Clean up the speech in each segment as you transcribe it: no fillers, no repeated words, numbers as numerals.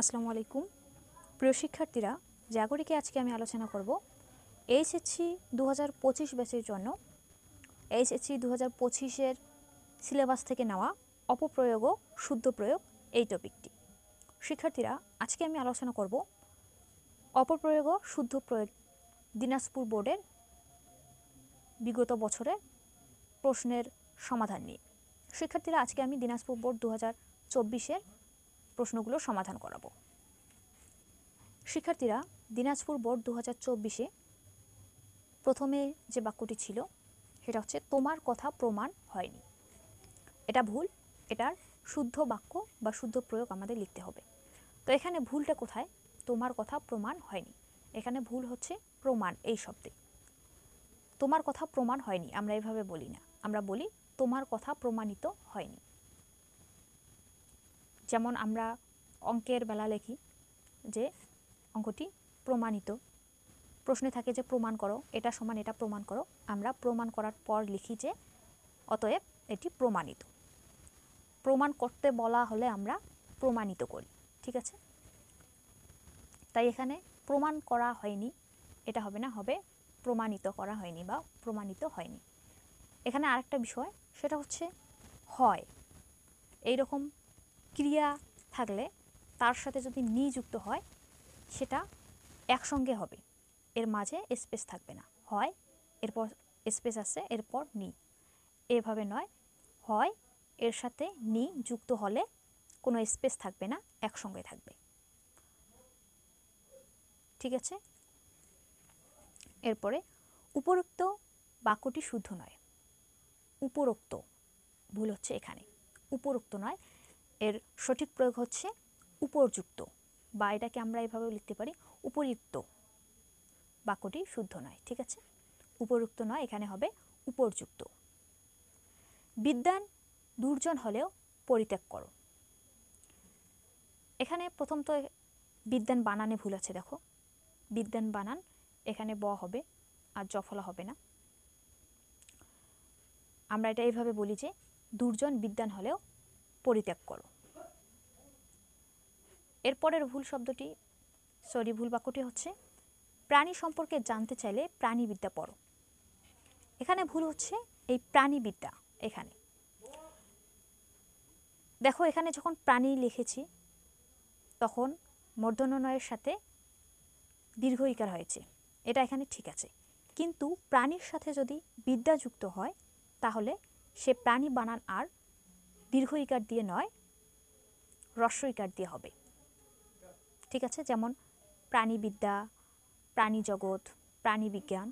আসসালামু আলাইকুম প্রিয় শিক্ষার্থীরা, জাগরিকে আজকে আমি আলোচনা করব এইচএসসি 2025 ব্যাচের জন্য এইচএসসি 2025-এর সিলেবাস থেকে নেওয়া অপপ্রয়োগ ও শুদ্ধ প্রয়োগ এই টপিকটি। শিক্ষার্থীরা, আজকে আমি আলোচনা করব অপপ্রয়োগ ও শুদ্ধ প্রয়োগ দিনাজপুর বোর্ডের বিগত বছরের প্রশ্নের সমাধান নিয়ে। শিক্ষার্থীরা, আজকে আমি দিনাজপুর বোর্ড 2024-এর প্রশ্নগুলো সমাধান করাবো। শিক্ষার্থীরা, দিনাজপুর বোর্ড 2024-এ প্রথমে যে বাক্যটি ছিল সেটা হচ্ছে তোমার কথা প্রমাণ হয়নি। এটা ভুল, এটার শুদ্ধ বাক্য বা শুদ্ধ প্রয়োগ আমাদের লিখতে হবে। তো এখানে ভুলটা কোথায়? তোমার কথা প্রমাণ হয়নি, এখানে ভুল হচ্ছে প্রমাণ এই শব্দে। তোমার কথা প্রমাণ হয়নি আমরা এভাবে বলি না, আমরা বলি তোমার কথা প্রমাণিত হয়নি। যেমন আমরা অঙ্কের বেলা লিখি যে অঙ্কটি প্রমাণিত, প্রশ্নে থাকে যে প্রমাণ করো, এটা সমান এটা প্রমাণ করো, আমরা প্রমাণ করার পর লিখি যে অতএব এটি প্রমাণিত। প্রমাণ করতে বলা হলে আমরা প্রমাণিত করি, ঠিক আছে? তাই এখানে প্রমাণ করা হয়নি এটা হবে না, হবে প্রমাণিত করা হয়নি বা প্রমাণিত হয়নি। এখানে আরেকটা বিষয় সেটা হচ্ছে হয়, এই রকম ক্রিয়া থাকলে তার সাথে যদি নি যুক্ত হয় সেটা একসঙ্গে হবে, এর মাঝে স্পেস থাকবে না। হয় এরপর স্পেস আছে, এরপর নি, এভাবে নয়। হয় এর সাথে নি যুক্ত হলে কোনো স্পেস থাকবে না, একসঙ্গে থাকবে, ঠিক আছে? এরপরে উপরোক্ত বাক্যটি শুদ্ধ নয়। উপরোক্ত ভুল হচ্ছে এখানে, উপরোক্ত নয়, এর সঠিক প্রয়োগ হচ্ছে উপযুক্ত, বা এটাকে আমরা এভাবেও লিখতে পারি উপযুক্ত। বাক্যটি শুদ্ধ নয়, ঠিক আছে? উপযুক্ত নয়, এখানে হবে উপযুক্ত। বিদ্বান দুর্জন হলেও পরিত্যাগ করো। এখানে প্রথম তো বিদ্বান বানানে ভুল আছে, দেখো বিদ্বান বানান এখানে ব হবে আর জফলা হবে না। আমরা এটা এইভাবে বলি যে দুর্জন বিদ্বান হলেও পরিত্যাগ করো। এরপরের ভুল শব্দটি ভুল বাক্যটি হচ্ছে প্রাণী সম্পর্কে জানতে চাইলে প্রাণীবিদ্যা পড়ো। এখানে ভুল হচ্ছে এই প্রাণীবিদ্যা। এখানে দেখো, এখানে যখন প্রাণী লিখেছি তখন মূর্ধন্য-ণয়ের সাথে দীর্ঘ ইকার হয়েছে, এটা এখানে ঠিক আছে। কিন্তু প্রাণীর সাথে যদি বিদ্যা যুক্ত হয় তাহলে সে প্রাণী বানান আর দীর্ঘ ইকার দিয়ে নয়, হ্রস্ব ইকার দিয়ে হবে, ঠিক আছে? যেমন প্রাণীবিদ্যা, প্রাণী জগৎ, প্রাণী বিজ্ঞান,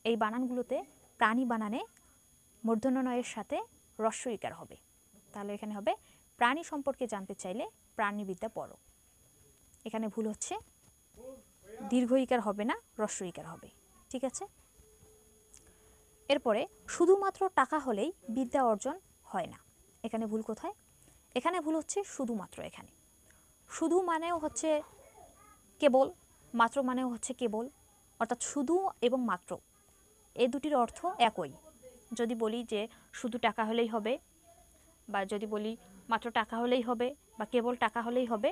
এই বানানগুলোতে প্রাণী বানানে মূর্ধন্য-ণয়ের সাথে হ্রস্ব ইকার হবে। তাহলে এখানে হবে প্রাণী সম্পর্কে জানতে চাইলে প্রাণীবিদ্যা পড়ো। এখানে ভুল হচ্ছে, দীর্ঘ ইকার হবে না, হ্রস্ব ইকার হবে, ঠিক আছে? এরপরে শুধুমাত্র টাকা হলেই বিদ্যা অর্জন হয় না। এখানে ভুল কোথায়? এখানে ভুল হচ্ছে শুধুমাত্র। এখানে শুধু মানেও হচ্ছে কেবল, মাত্র মানেও হচ্ছে কেবল, অর্থাৎ শুধু এবং মাত্র এই দুটির অর্থ একই। যদি বলি যে শুধু টাকা হলেই হবে, বা যদি বলি মাত্র টাকা হলেই হবে, বা কেবল টাকা হলেই হবে,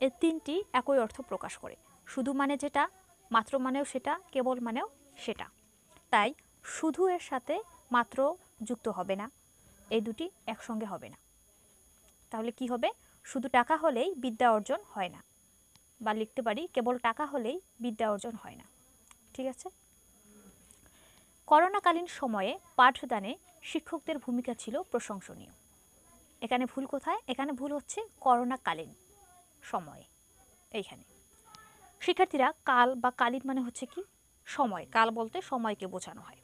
এই তিনটি একই অর্থ প্রকাশ করে। শুধু মানে যেটা, মাত্র মানেও সেটা, কেবল মানেও সেটা। তাই শুধু এর সাথে মাত্র যুক্ত হবে না, এই দুটি একসঙ্গে হবে না। তাহলে কি হবে? শুধু টাকা হলেই বিদ্যা অর্জন হয় না, বা লিখতে পারি কেবল টাকা হলেই বিদ্যা অর্জন হয় না, ঠিক আছে? করোনাকালীন সময়ে পাঠদানে শিক্ষকদের ভূমিকা ছিল প্রশংসনীয়। এখানে ভুল কোথায়? এখানে ভুল হচ্ছে করোনাকালীন সময়ে। এইখানে শিক্ষার্থীরা, কাল বা কালীন মানে হচ্ছে কি? সময়। কাল বলতে সময়কে বোঝানো হয়।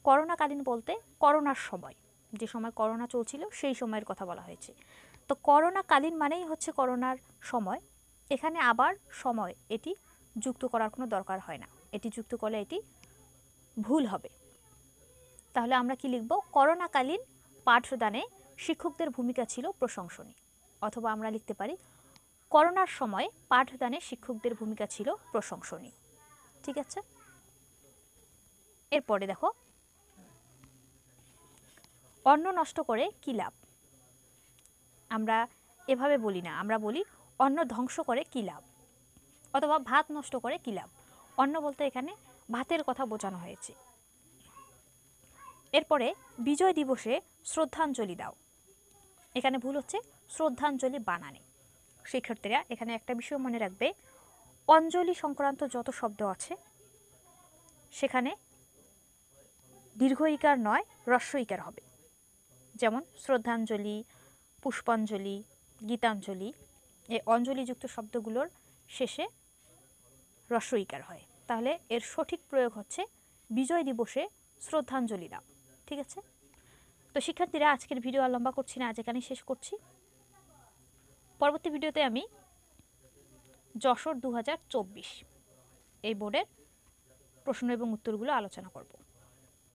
করোনাকালীন বলতে করোনার সময়, যে সময় করোনা চলছিল সেই সময়ের কথা বলা হয়েছে। তো করোনাকালীন মানেই হচ্ছে করোনার সময়। এখানে আবার সময় এটি যুক্ত করার কোনো দরকার হয় না, এটি যুক্ত করলে এটি ভুল হবে। তাহলে আমরা কি লিখব? করোনাকালীন পাঠদানে শিক্ষকদের ভূমিকা ছিল প্রশংসনীয়। অথবা আমরা লিখতে পারি করোনার সময় পাঠদানে শিক্ষকদের ভূমিকা ছিল প্রশংসনীয়, ঠিক আছে? এরপরে দেখো, অন্ন নষ্ট করে কি লাভ? আমরা এভাবে বলি না, আমরা বলি অন্ন ধ্বংস করে কী লাভ, অথবা ভাত নষ্ট করে কী লাভ। অন্ন বলতে এখানে ভাতের কথা বোঝানো হয়েছে। এরপরে বিজয় দিবসে শ্রদ্ধাঞ্জলি দাও, এখানে ভুল হচ্ছে শ্রদ্ধাঞ্জলি বানানে। শিক্ষার্থীরা এখানে একটা বিষয় মনে রাখবে, অঞ্জলি সংক্রান্ত যত শব্দ আছে সেখানে দীর্ঘ ইকার নয় হ্রস্ব ইকার হবে। যেমন শ্রদ্ধাঞ্জলি, পুষ্পাঞ্জলি, গীতাঞ্জলি, এই অঞ্জলিযুক্ত শব্দগুলোর শেষে হ্রস্ব ইকার হয়। তাহলে এর সঠিক প্রয়োগ হচ্ছে বিজয় দিবসে শ্রদ্ধাঞ্জলি দাও। ঠিক আছে? তো শিক্ষার্থীরা আজকের ভিডিও আর লম্বা করছি না, আজ এখানেই শেষ করছি। পরবর্তী ভিডিওতে আমি যশোর 2024 এই বোর্ডের প্রশ্ন এবং উত্তরগুলো আলোচনা করব।